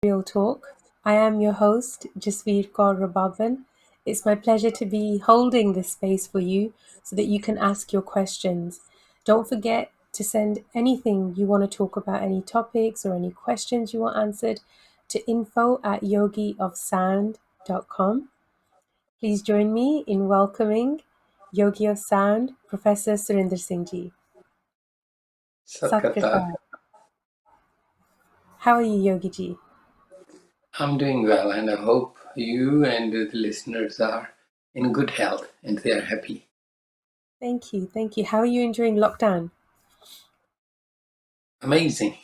Real Talk. I am your host, Jasveer Kaur Rababan. It's my pleasure to be holding this space for you so that you can ask your questions. Don't forget to send anything you want to talk about, any topics or any questions you want answered, to info@yogiofsound.com. Please join me in welcoming Yogi of Sound, Professor Surinder Singh Ji. Sat Satkartal. Prasad. How are you, Yogi Ji? I'm doing well, and I hope you and the listeners are in good health and they are happy. Thank you, thank you. How are you enjoying lockdown? Amazing.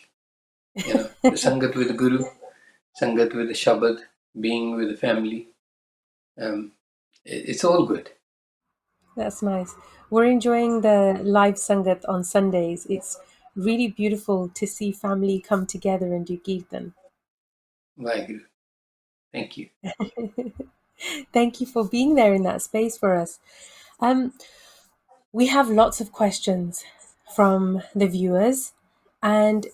The Sangat with the Guru, Sangat with the Shabad, being with the family. It's all good. That's nice. We're enjoying the live Sangat on Sundays. It's really beautiful to see family come together and do Kirtan. Vaheguru. Thank you. Thank you for being there in that space for us. Um, we have lots of questions from the viewers, and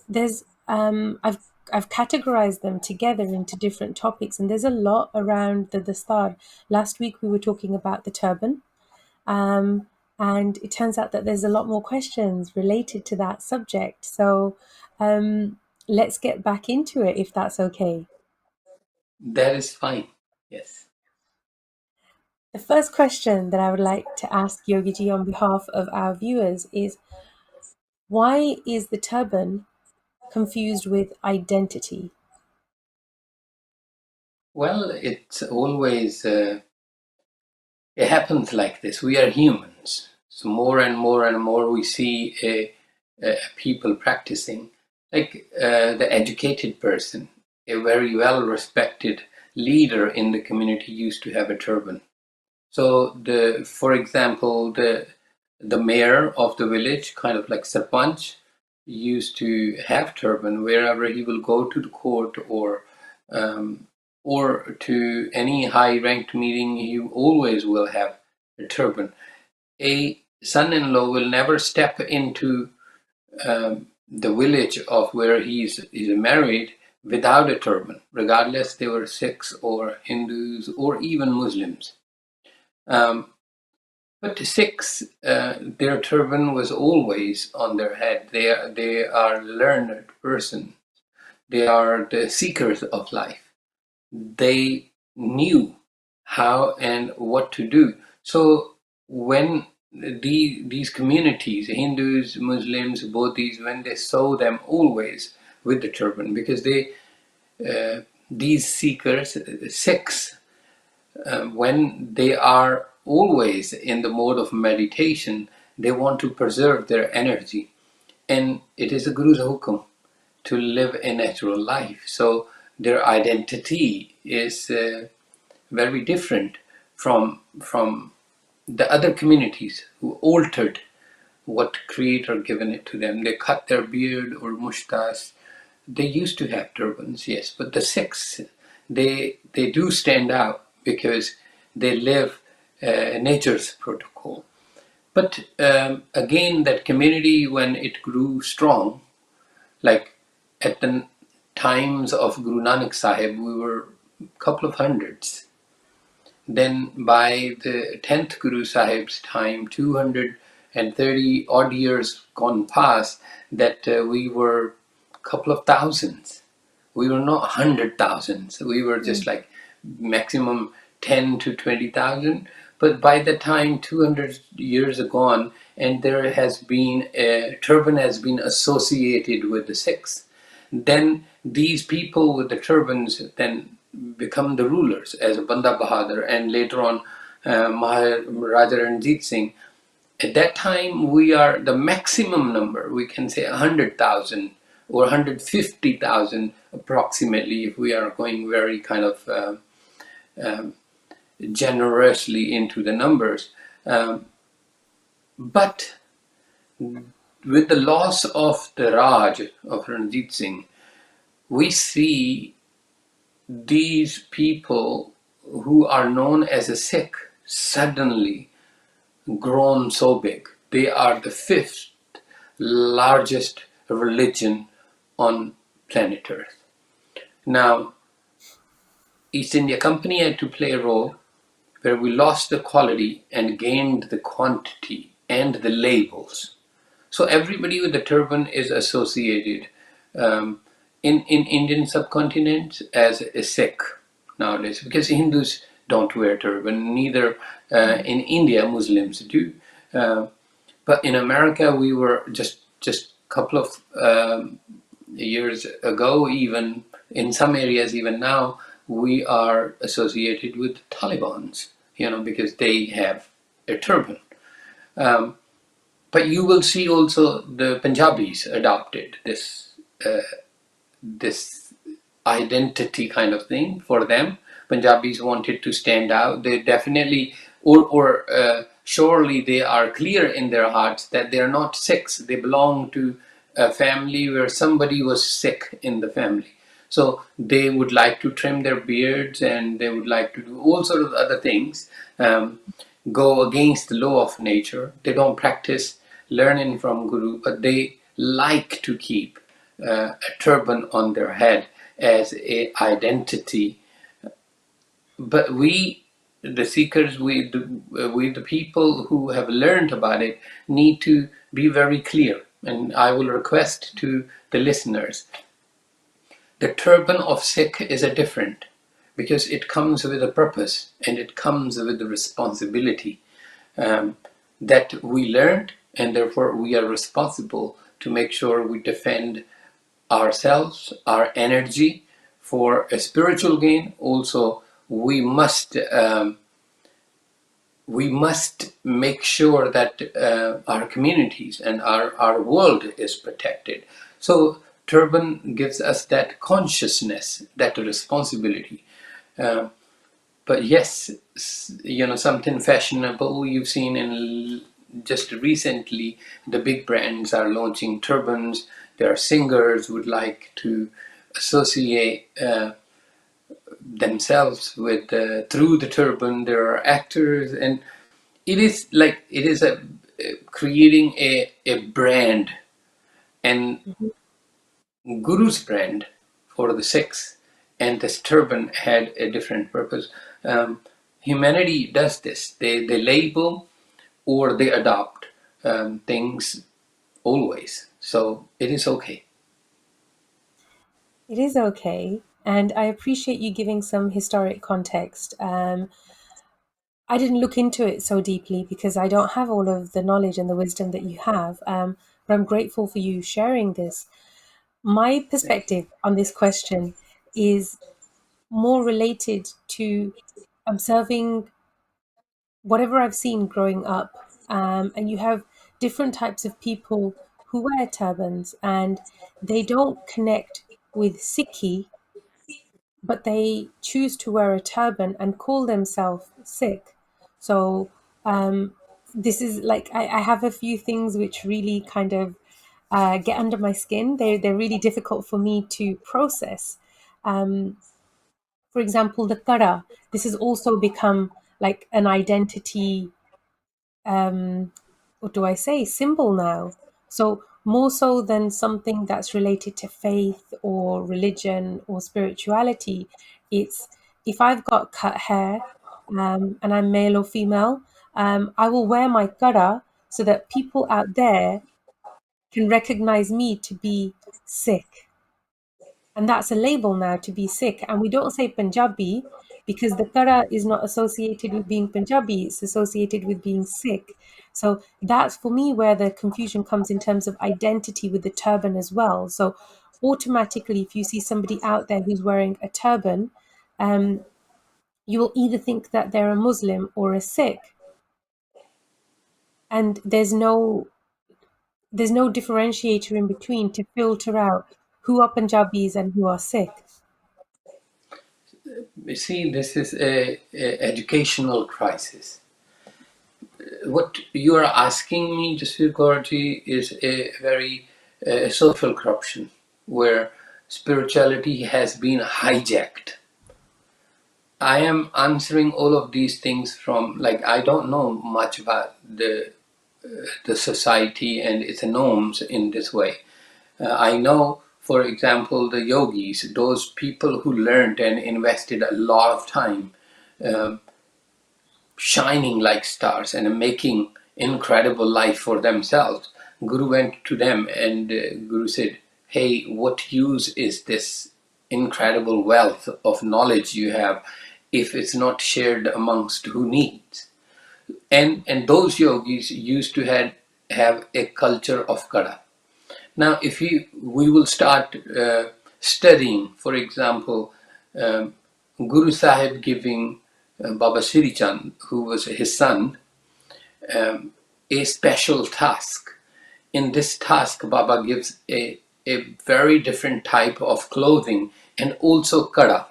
I've categorized them together into different topics, and there's a lot around the dastar. Last week we were talking about the turban. Um, and it turns out that there's a lot more questions related to that subject. So let's get back into it if that's okay. That is fine. Yes. The first question that I would like to ask Yogiji on behalf of our viewers is, why is the turban confused with identity? Well, it's always, it happens like this. We are humans. So more and more and more we see people practicing, like the educated person, a very well respected leader in the community used to have a turban. So for example, the mayor of the village, kind of like Sarpanch, used to have turban wherever he will go to the court um, or to any high-ranked meeting. He always will have a turban. A son-in-law will never step into the village of where he's married without a turban, regardless they were Sikhs or Hindus or even Muslims. Um, but the Sikhs, their turban was always on their head. They are learned person. They are the seekers of life. They knew how and what to do. So when these communities, Hindus, Muslims, Bodhis, when they saw them always with the turban, because these seekers, Sikhs, when they are always in the mode of meditation, they want to preserve their energy. And it is a Guru's hukum to live a natural life. So their identity is very different from the other communities who altered what Creator given it to them. They cut their beard or mustache. They used to have turbans, yes, but the Sikhs, they do stand out because they live nature's protocol. But again, that community, when it grew strong, like at the times of Guru Nanak Sahib, we were a couple of hundreds. Then by the 10th Guru Sahib's time, 230 odd years gone past, that we were a couple of thousands. We were not 100,000s. We were just like maximum 10 to 20,000. But by the time 200 years are gone, and there has been a turban has been associated with the Sikhs, then these people with the turbans then become the rulers as Banda Bahadur and later on Maharaja Ranjit Singh. At that time, we are the maximum number. We can say 100,000 or 150,000 approximately if we are going very kind of generously into the numbers. But with the loss of the Raj of Ranjit Singh, we see these people who are known as a Sikh suddenly grown so big. They are the fifth largest religion on planet Earth. Now, East India Company had to play a role where we lost the quality and gained the quantity and the labels. So everybody with the turban is associated um, in Indian subcontinent as a Sikh nowadays, because Hindus don't wear turban, neither in India Muslims do. Uh, but in America, we were just a couple of years ago, even in some areas, even now, we are associated with Taliban's, because they have a turban. Um, but you will see also the Punjabis adopted this identity kind of thing for them. Punjabis wanted to stand out. They definitely, or surely they are clear in their hearts that they are not Sikhs. They belong to a family where somebody was Sikh in the family. So they would like to trim their beards and they would like to do all sort of other things, go against the law of nature. They don't practice learning from Guru, but they like to keep a turban on their head as a identity. But we, the seekers, we the people who have learned about it, need to be very clear. And I will request to the listeners, the turban of Sikh is a different, because it comes with a purpose and it comes with the responsibility um, that we learned, and therefore we are responsible to make sure we defend ourselves, our energy for a spiritual gain. Also, we must make sure that our communities and our world is protected. So turban gives us that consciousness, that responsibility. Uh, but yes, something fashionable you've seen in just recently, the big brands are launching turbans. There are singers who would like to associate themselves with through the turban. There are actors, and it is a creating a brand, and Mhm. Guru's brand for the Sikhs, and this turban had a different purpose. Humanity does this. They label or they adopt things always. So it is okay. It is okay. And I appreciate you giving some historic context. I didn't look into it so deeply because I don't have all of the knowledge and the wisdom that you have. But I'm grateful for you sharing this. My perspective on this question is more related to observing whatever I've seen growing up. And you have different types of people who wear turbans and they don't connect with Sikhi, but they choose to wear a turban and call themselves Sikh. So um, this is like I have a few things which really kind of get under my skin. They're really difficult for me to process. Um, for example, the kara. This has also become like an identity, what do I say, symbol now. So more so than something that's related to faith or religion or spirituality, it's if I've got cut hair and I'm male or female, I will wear my kara so that people out there can recognize me to be Sikh. And that's a label now, to be Sikh. And we don't say Punjabi because the kara is not associated with being Punjabi, it's associated with being Sikh. So that's for me where the confusion comes in terms of identity with the turban as well. So automatically, if you see somebody out there who's wearing a turban, um, you will either think that they're a Muslim or a Sikh. And there's no differentiator in between to filter out who are Punjabis and who are Sikh. You see, this is a educational crisis. What you are asking me, Jaswir Kaurji, is a very social corruption where spirituality has been hijacked. I am answering all of these things from, like, I don't know much about the society and its norms in this way. I know for example, the yogis, those people who learned and invested a lot of time, um, shining like stars and making incredible life for themselves. Guru went to them and Guru said, "Hey, what use is this incredible wealth of knowledge you have if it's not shared amongst who needs?" And those yogis used to have a culture of kada. Now, if we will start studying, for example, um, Guru Sahib giving Baba Sri Chand, who was his son, a special task. In this task, Baba gives a very different type of clothing and also kada.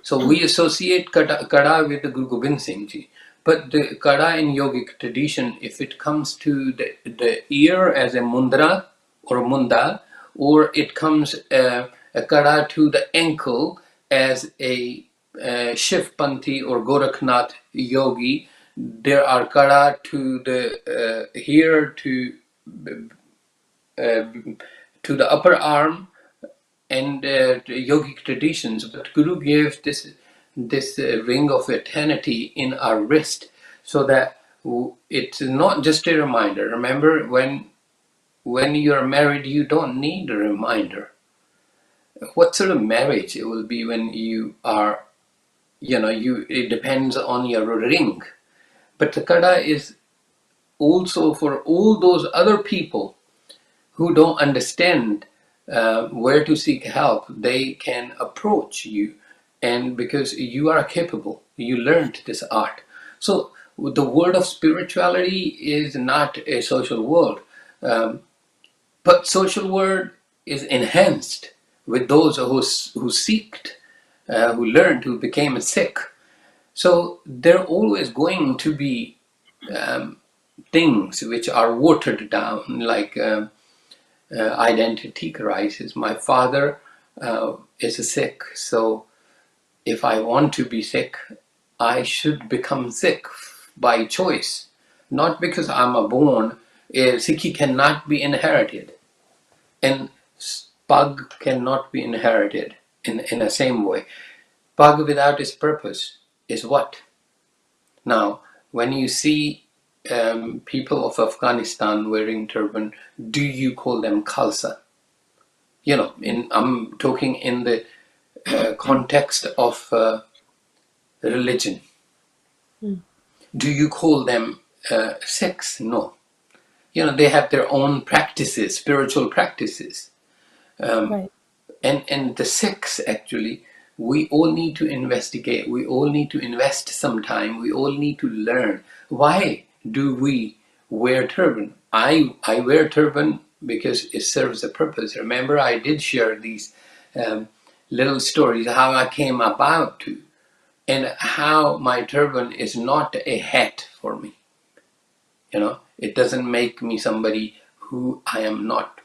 So we associate kada with the Guru Gobind Singh Ji. But the kada in yogic tradition, if it comes to the ear as a mundra or munda, or it comes a kada to the ankle as a Shiv Panthi or Gorakhnath yogi, there are kada to the here uh, to the upper arm and yogic traditions, but Guru gave this ring of eternity in our wrist, so that it's not just a reminder. Remember, when you're married, you don't need a reminder. What sort of marriage it will be when you are, it depends on your ring. But the kada is also for all those other people who don't understand where to seek help. They can approach you, and because you are capable, you learned this art. So the world of spirituality is not a social world, um, but social world is enhanced with those who seeked, who learned, who became a Sikh. So there are always going to be things which are watered down, like identity crisis. My father is a Sikh, so if I want to be Sikh, I should become Sikh by choice, not because I'm a born. Sikhi cannot be inherited, and Pag cannot be inherited in the same way. Pag without its purpose is what? Now, when you see people of Afghanistan wearing turban, do you call them Khalsa? I'm talking in the context of religion. Mm. Do you call them Sikhs? No. They have their own practices, spiritual practices. Um, Right. and the Sikhs, actually, we all need to investigate. We all need to invest some time. We all need to learn. Why do we wear turban? I wear turban because it serves a purpose. Remember, I did share these um, little stories how I came about to, and how my turban is not a hat for me. It doesn't make me somebody who I am not.